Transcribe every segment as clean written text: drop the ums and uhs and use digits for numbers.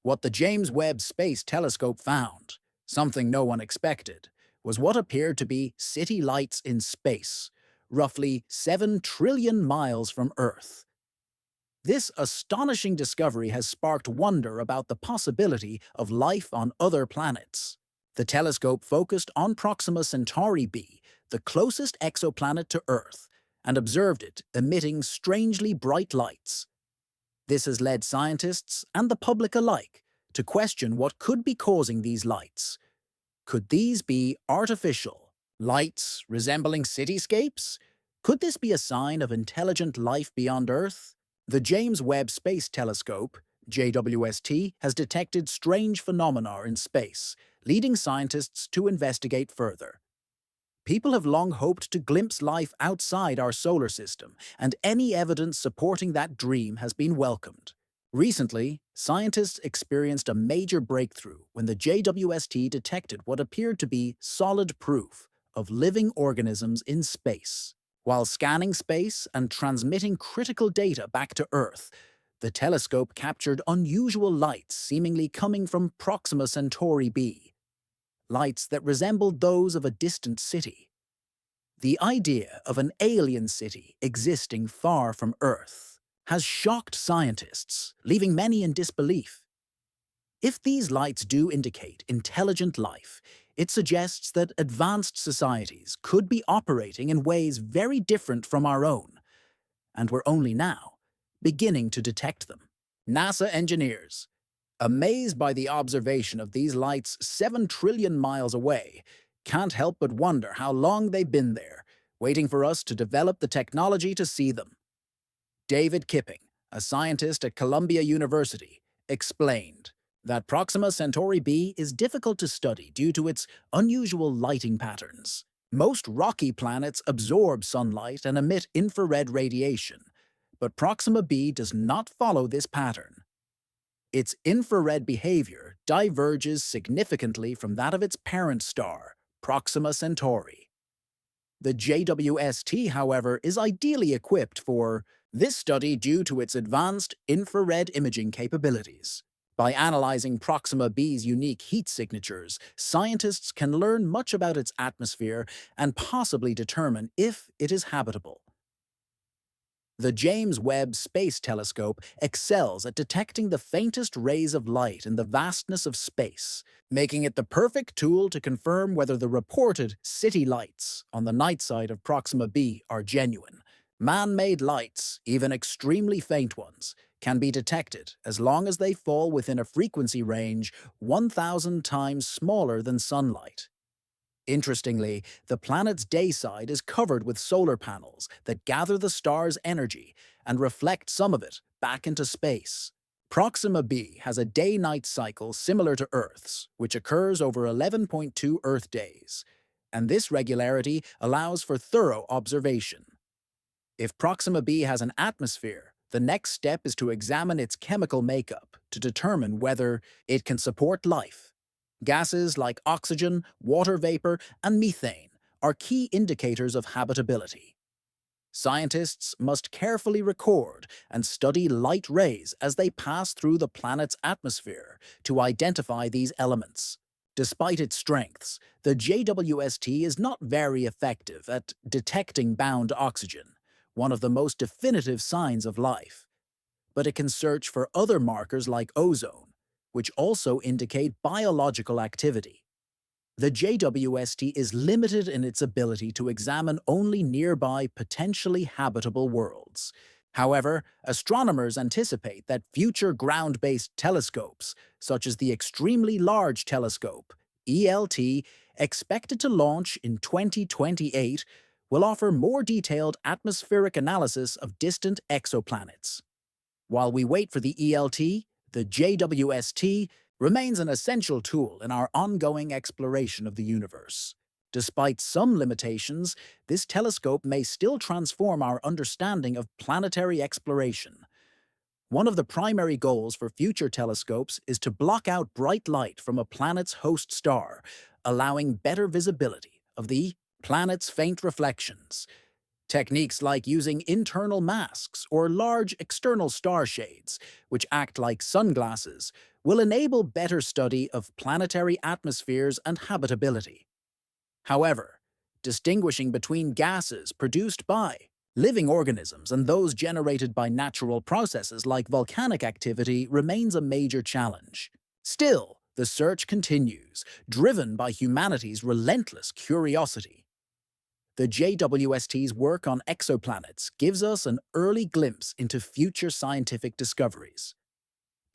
What the James Webb Space Telescope found, something no one expected, was what appeared to be city lights in space, roughly 7 trillion miles from Earth. This astonishing discovery has sparked wonder about the possibility of life on other planets. The telescope focused on Proxima Centauri b, the closest exoplanet to Earth, and observed it emitting strangely bright lights. This has led scientists and the public alike to question what could be causing these lights. Could these be artificial lights resembling cityscapes? Could this be a sign of intelligent life beyond Earth? The James Webb Space Telescope, JWST, has detected strange phenomena in space, leading scientists to investigate further. People have long hoped to glimpse life outside our solar system, and any evidence supporting that dream has been welcomed. Recently, scientists experienced a major breakthrough when the JWST detected what appeared to be solid proof of living organisms in space. While scanning space and transmitting critical data back to Earth, the telescope captured unusual lights seemingly coming from Proxima Centauri b, lights that resembled those of a distant city. The idea of an alien city existing far from Earth has shocked scientists, leaving many in disbelief. If these lights do indicate intelligent life, it suggests that advanced societies could be operating in ways very different from our own, and we're only now beginning to detect them. NASA engineers, amazed by the observation of these lights 7 trillion miles away, can't help but wonder how long they've been there, waiting for us to develop the technology to see them. David Kipping, a scientist at Columbia University, explained that Proxima Centauri b is difficult to study due to its unusual lighting patterns. Most rocky planets absorb sunlight and emit infrared radiation, but Proxima b does not follow this pattern. Its infrared behavior diverges significantly from that of its parent star, Proxima Centauri. The JWST, however, is ideally equipped for this study due to its advanced infrared imaging capabilities. By analyzing Proxima b's unique heat signatures, scientists can learn much about its atmosphere and possibly determine if it is habitable. The James Webb Space Telescope excels at detecting the faintest rays of light in the vastness of space, making it the perfect tool to confirm whether the reported city lights on the night side of Proxima b are genuine. Man-made lights, even extremely faint ones, can be detected as long as they fall within a frequency range 1,000 times smaller than sunlight. Interestingly, the planet's day side is covered with solar panels that gather the star's energy and reflect some of it back into space. Proxima b has a day-night cycle similar to Earth's, which occurs over 11.2 Earth days, and this regularity allows for thorough observation. If Proxima b has an atmosphere, the next step is to examine its chemical makeup to determine whether it can support life. Gases like oxygen, water vapor, and methane are key indicators of habitability. Scientists must carefully record and study light rays as they pass through the planet's atmosphere to identify these elements. Despite its strengths, the JWST is not very effective at detecting bound oxygen, one of the most definitive signs of life. But it can search for other markers like ozone, which also indicate biological activity. The JWST is limited in its ability to examine only nearby potentially habitable worlds. However, astronomers anticipate that future ground-based telescopes, such as the Extremely Large Telescope, ELT, expected to launch in 2028, will offer more detailed atmospheric analysis of distant exoplanets. While we wait for the ELT, the JWST remains an essential tool in our ongoing exploration of the universe. Despite some limitations, this telescope may still transform our understanding of planetary exploration. One of the primary goals for future telescopes is to block out bright light from a planet's host star, allowing better visibility of the planet's faint reflections. Techniques like using internal masks or large external star shades, which act like sunglasses, will enable better study of planetary atmospheres and habitability. However, distinguishing between gases produced by living organisms and those generated by natural processes like volcanic activity remains a major challenge. Still, the search continues, driven by humanity's relentless curiosity. The JWST's work on exoplanets gives us an early glimpse into future scientific discoveries.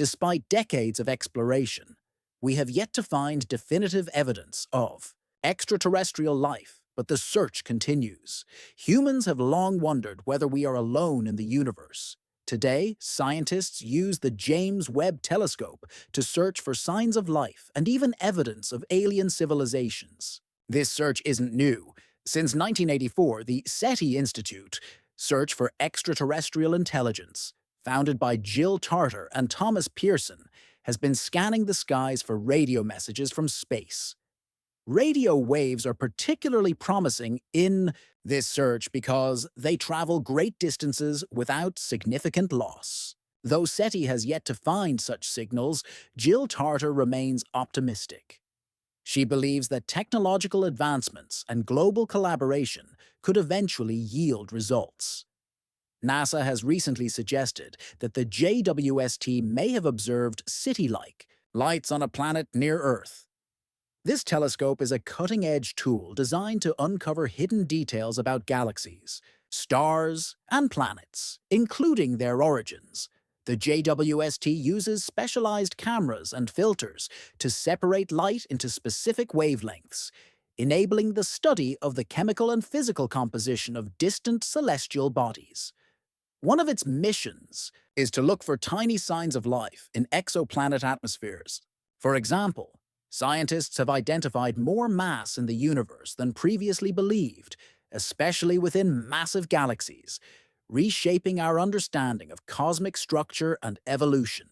Despite decades of exploration, we have yet to find definitive evidence of extraterrestrial life, but the search continues. Humans have long wondered whether we are alone in the universe. Today, scientists use the James Webb Telescope to search for signs of life and even evidence of alien civilizations. This search isn't new. Since 1984, the SETI Institute, Search for Extraterrestrial Intelligence, founded by Jill Tarter and Thomas Pearson, has been scanning the skies for radio messages from space. Radio waves are particularly promising in this search because they travel great distances without significant loss. Though SETI has yet to find such signals, Jill Tarter remains optimistic. She believes that technological advancements and global collaboration could eventually yield results. NASA has recently suggested that the JWST may have observed city-like lights on a planet near Earth. This telescope is a cutting-edge tool designed to uncover hidden details about galaxies, stars, and planets, including their origins. The JWST uses specialized cameras and filters to separate light into specific wavelengths, enabling the study of the chemical and physical composition of distant celestial bodies. One of its missions is to look for tiny signs of life in exoplanet atmospheres. For example, scientists have identified more mass in the universe than previously believed, especially within massive galaxies, reshaping our understanding of cosmic structure and evolution.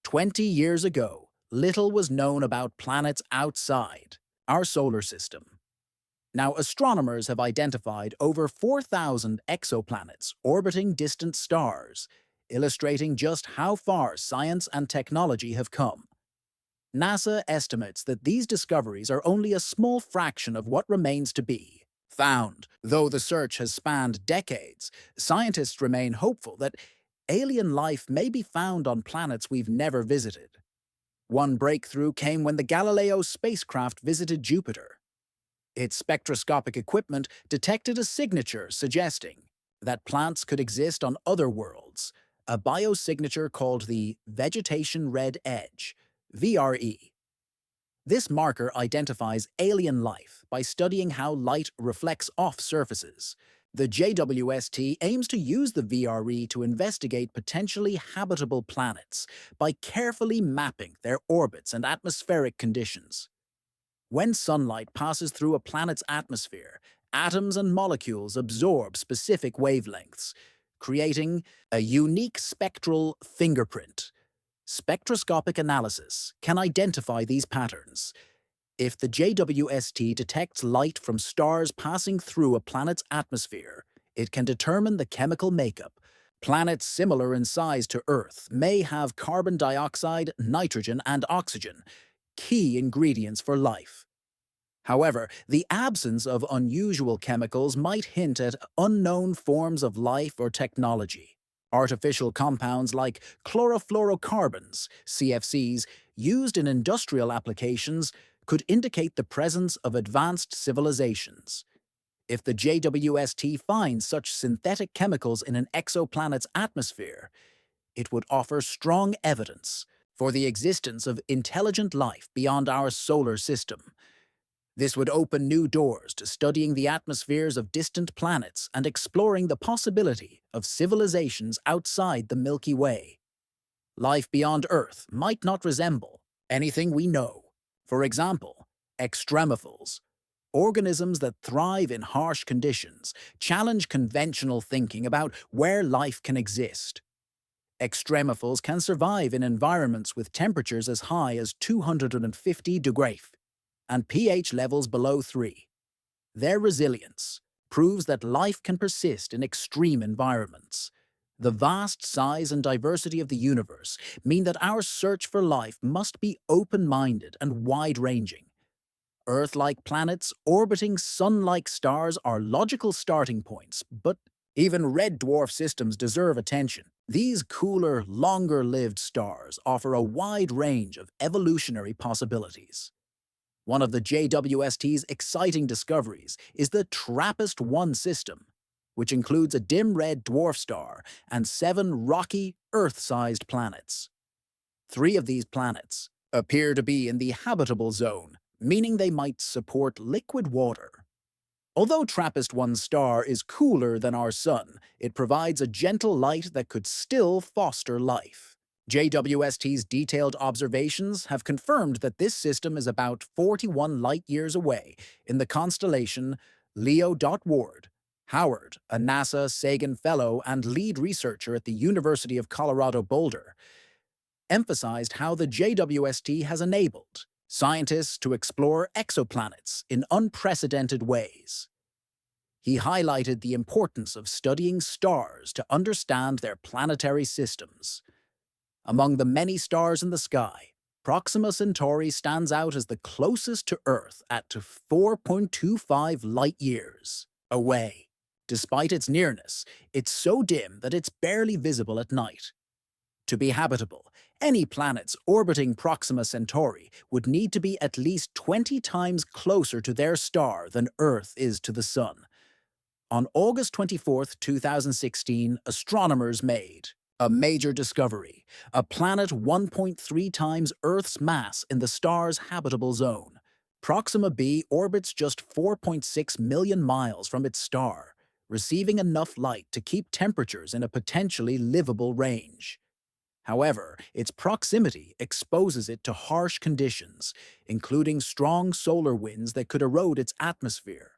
20 years ago, little was known about planets outside our solar system. Now, astronomers have identified over 4,000 exoplanets orbiting distant stars, illustrating just how far science and technology have come. NASA estimates that these discoveries are only a small fraction of what remains to be found. Though the search has spanned decades, scientists remain hopeful that alien life may be found on planets we've never visited. One breakthrough came when the Galileo spacecraft visited Jupiter. Its spectroscopic equipment detected a signature suggesting that plants could exist on other worlds, a biosignature called the Vegetation Red Edge, VRE. This marker identifies alien life by studying how light reflects off surfaces. The JWST aims to use the VRE to investigate potentially habitable planets by carefully mapping their orbits and atmospheric conditions. When sunlight passes through a planet's atmosphere, atoms and molecules absorb specific wavelengths, creating a unique spectral fingerprint. Spectroscopic analysis can identify these patterns. If the JWST detects light from stars passing through a planet's atmosphere, it can determine the chemical makeup. Planets similar in size to Earth may have carbon dioxide, nitrogen, and oxygen, key ingredients for life. However, the absence of unusual chemicals might hint at unknown forms of life or technology. Artificial compounds like chlorofluorocarbons, CFCs, used in industrial applications could indicate the presence of advanced civilizations. If the JWST finds such synthetic chemicals in an exoplanet's atmosphere, it would offer strong evidence for the existence of intelligent life beyond our solar system. This would open new doors to studying the atmospheres of distant planets and exploring the possibility of civilizations outside the Milky Way. Life beyond Earth might not resemble anything we know. For example, extremophils, organisms that thrive in harsh conditions, challenge conventional thinking about where life can exist. Extremophils can survive in environments with temperatures as high as 250 degrees and pH levels below 3. Their resilience proves that life can persist in extreme environments. The vast size and diversity of the universe mean that our search for life must be open-minded and wide-ranging. Earth-like planets orbiting Sun-like stars are logical starting points, but even red dwarf systems deserve attention. These cooler, longer-lived stars offer a wide range of evolutionary possibilities. One of the JWST's exciting discoveries is the TRAPPIST-1 system, which includes a dim red dwarf star and 7 rocky, Earth-sized planets. 3 of these planets appear to be in the habitable zone, meaning they might support liquid water. Although TRAPPIST-1's star is cooler than our Sun, it provides a gentle light that could still foster life. JWST's detailed observations have confirmed that this system is about 41 light-years away in the constellation Leo. Ward. Howard, a NASA Sagan Fellow and lead researcher at the University of Colorado Boulder, emphasized how the JWST has enabled scientists to explore exoplanets in unprecedented ways. He highlighted the importance of studying stars to understand their planetary systems. Among the many stars in the sky, Proxima Centauri stands out as the closest to Earth at 4.25 light-years away. Despite its nearness, it's so dim that it's barely visible at night. To be habitable, any planets orbiting Proxima Centauri would need to be at least 20 times closer to their star than Earth is to the Sun. On August 24, 2016, astronomers made a major discovery, a planet 1.3 times Earth's mass in the star's habitable zone. Proxima b orbits just 4.6 million miles from its star, receiving enough light to keep temperatures in a potentially livable range. However, its proximity exposes it to harsh conditions, including strong solar winds that could erode its atmosphere.